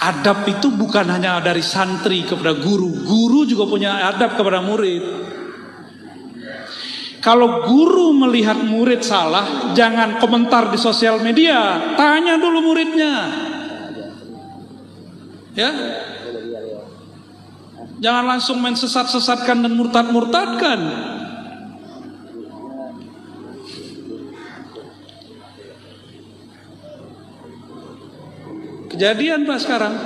Adab itu bukan hanya dari santri kepada guru, guru juga punya adab kepada murid. Kalau guru melihat murid salah, jangan komentar di sosial media, tanya dulu muridnya. Ya, jangan langsung main sesat-sesatkan dan murtad-murtadkan. Kejadian Pak sekarang.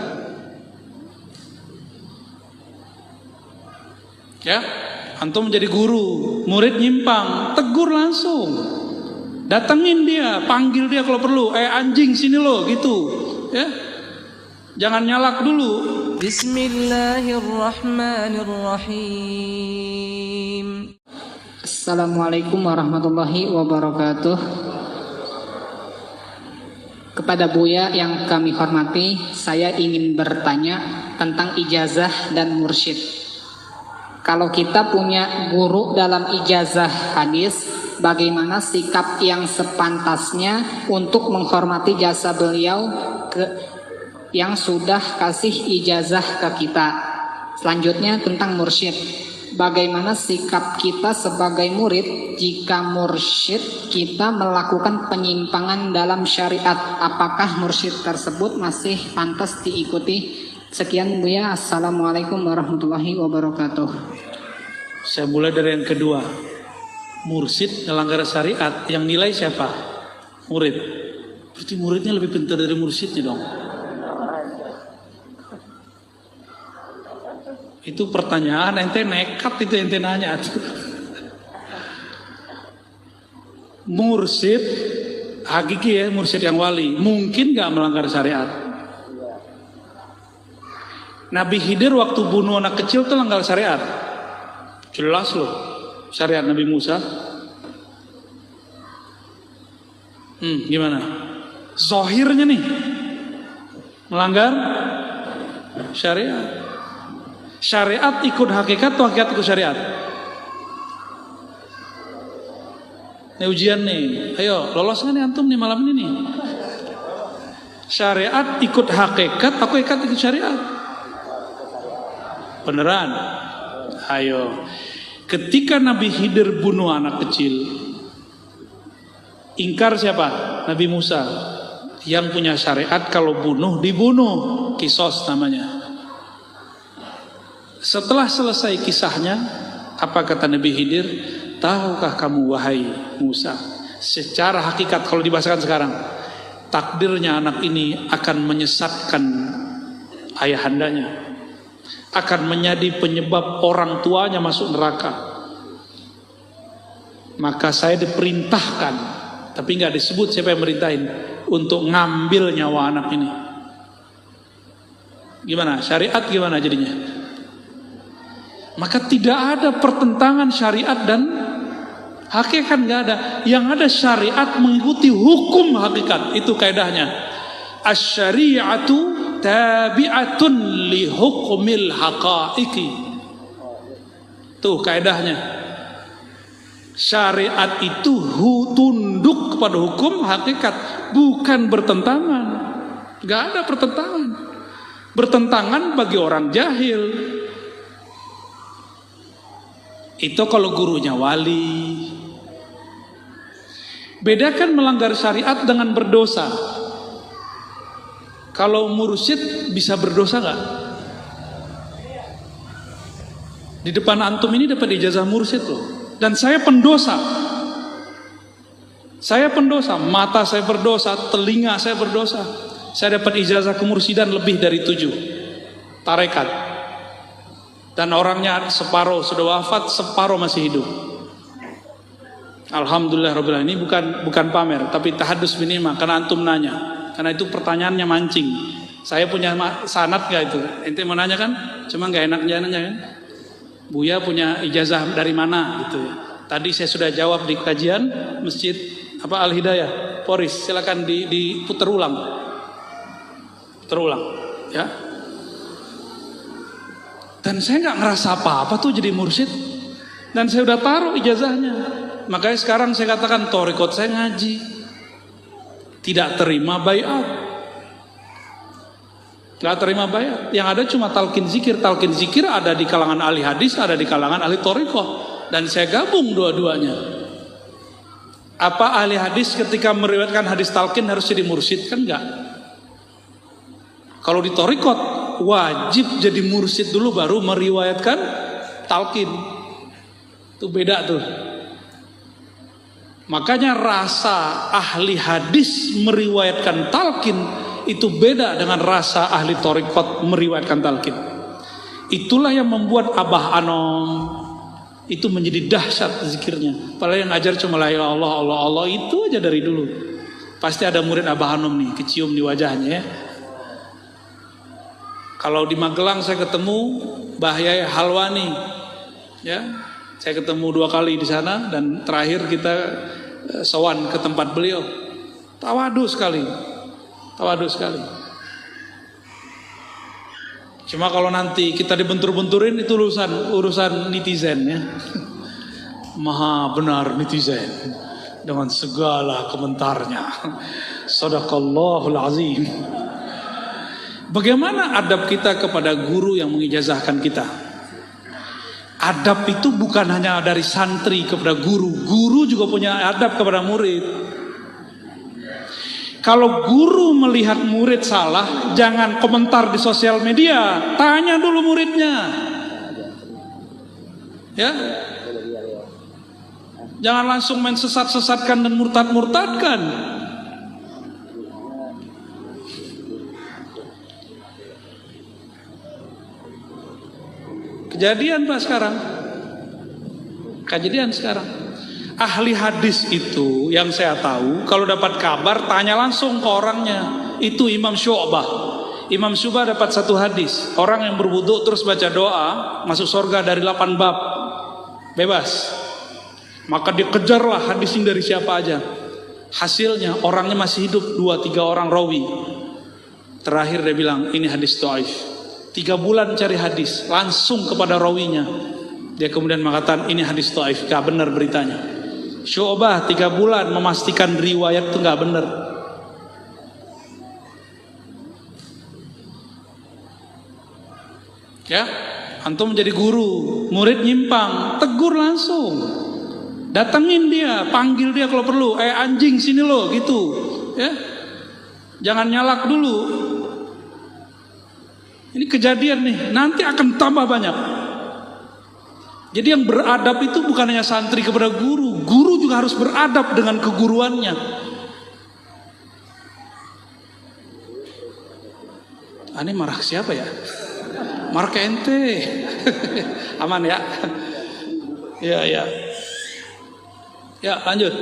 Ya, antum menjadi guru, murid nyimpang, tegur langsung. Datengin dia, panggil dia kalau perlu. Anjing sini lo, gitu. Ya. Jangan nyalak dulu. Bismillahirrahmanirrahim. Assalamualaikum warahmatullahi wabarakatuh. Kepada Buya yang kami hormati, saya ingin bertanya tentang ijazah dan mursyid. Kalau kita punya guru dalam ijazah hadis, bagaimana sikap yang sepantasnya untuk menghormati jasa beliau yang sudah kasih ijazah ke kita? Selanjutnya tentang mursyid. Bagaimana sikap kita sebagai murid jika mursyid kita melakukan penyimpangan dalam syariat? Apakah mursyid tersebut masih pantas diikuti? Sekian Buya, assalamualaikum warahmatullahi wabarakatuh. Saya mulai dari yang kedua. Mursyid melanggar syariat, yang nilai siapa? Murid. Berarti muridnya lebih pintar dari mursyidnya dong. Itu pertanyaan ente nekat, itu ente nanya. Mursyid hakiki ya, mursyid yang wali mungkin gak melanggar syariat. Nabi Khidir waktu bunuh anak kecil itu melanggar syariat. Jelas loh syariat Nabi Musa. Gimana? Zahirnya nih melanggar syariat. Syariat ikut hakikat atau hakikat ikut syariat? Ini ujian nih. Ayo, lolos kan nih antum nih malam ini nih. Syariat ikut hakikat atau hakikat ikut syariat? Beneran? Ayo. Ketika Nabi Khidir bunuh anak kecil, ingkar siapa? Nabi Musa. Yang punya syariat kalau bunuh dibunuh, kisos namanya. Setelah selesai kisahnya, apa kata Nabi Khidir? Tahukah kamu wahai Musa, secara hakikat kalau dibahasakan sekarang, takdirnya anak ini akan menyesatkan ayahandanya, akan menjadi penyebab orang tuanya masuk neraka. Maka saya diperintahkan, tapi nggak disebut siapa yang merintahin, untuk ngambil nyawa anak ini. Gimana? Syariat gimana jadinya? Maka tidak ada pertentangan syariat dan hakikat, nggak ada. Yang ada syariat mengikuti hukum hakikat, itu kaidahnya. Asy-syari'atu tabi'atun li hukmil haqa'iqi. Tuh kaidahnya. Syariat itu tunduk kepada hukum hakikat, bukan bertentangan. Nggak ada pertentangan. Bertentangan bagi orang jahil. Itu kalau gurunya wali. Bedakan melanggar syariat dengan berdosa. Kalau mursyid bisa berdosa nggak? Di depan antum ini dapat ijazah mursyid loh. Dan saya pendosa. Saya pendosa. Mata saya berdosa, telinga saya berdosa. Saya dapat ijazah kemursidan lebih dari 7 tarekat. Dan orangnya separuh sudah wafat, separuh masih hidup. Alhamdulillah Rabbil Alamin. Ini bukan pamer, tapi tahadus binima, karena antum nanya. Karena itu pertanyaannya mancing. Saya punya sanad gak itu? Ente mau nanya kan? Cuma gak enak nanya kan? Buya punya ijazah dari mana gitu ya. Tadi saya sudah jawab di kajian Masjid Al-Hidayah, Poris. Silakan diputar ulang. Putar ulang ya. Dan saya nggak ngerasa apa-apa tuh jadi mursyid. Dan saya udah taruh ijazahnya. Makanya sekarang saya katakan thariqat saya ngaji. Tidak terima baiat. Gak terima bayat. Yang ada cuma talqin zikir. Talqin zikir ada di kalangan ahli hadis, ada di kalangan ahli thariqah. Dan saya gabung dua-duanya. Apa ahli hadis ketika meriwayatkan hadis talqin harus jadi mursyid? Kan enggak. Kalau di thariqah wajib jadi mursyid dulu baru meriwayatkan talqin. Itu beda tuh. Makanya rasa ahli hadis meriwayatkan talqin itu beda dengan rasa ahli thariqat meriwayatkan talqin. Itulah yang membuat Abah Anom itu menjadi dahsyat zikirnya. Padahal yang ngajar cuma la ilaha illallah, Allah Allah itu aja dari dulu. Pasti ada murid Abah Anom nih, kecium di wajahnya ya. Kalau di Magelang saya ketemu Mbah Yai Halwani, ya, saya ketemu 2 kali di sana dan terakhir kita sowan ke tempat beliau. Tawadu sekali. Cuma kalau nanti kita dibentur-benturin itu urusan netizen ya. Maha benar netizen dengan segala komentarnya. Shadaqallahul azim. Bagaimana adab kita kepada guru yang mengijazahkan kita? Adab itu bukan hanya dari santri kepada guru. Guru juga punya adab kepada murid. Kalau guru melihat murid salah, jangan komentar di sosial media, tanya dulu muridnya. Ya. Jangan langsung main sesat-sesatkan dan murtad-murtadkan. Kejadian Pak sekarang. Ahli hadis itu yang saya tahu kalau dapat kabar tanya langsung ke orangnya. Itu Imam Syu'bah. Imam Syu'bah dapat 1 hadis. Orang yang berwudu terus baca doa masuk surga dari 8 bab. Bebas. Maka dikejarlah hadis ini dari siapa aja. Hasilnya orangnya masih hidup 2-3 orang rawi. Terakhir dia bilang ini hadis dhaif. 3 bulan cari hadis langsung kepada rawinya. Dia kemudian mengatakan ini hadis dhaif, gak benar beritanya. Syu'bah 3 bulan memastikan riwayat itu gak benar. Ya, antum menjadi guru, murid nyimpang, tegur langsung. Datengin dia, panggil dia kalau perlu. Anjing sini lo, gitu. Ya, jangan nyalak dulu. Ini kejadian nih, nanti akan tambah banyak. Jadi yang beradab itu bukan hanya santri kepada guru. Guru juga harus beradab dengan keguruannya. Ini marah siapa ya? Marah ke ente. Aman ya? Ya, lanjut.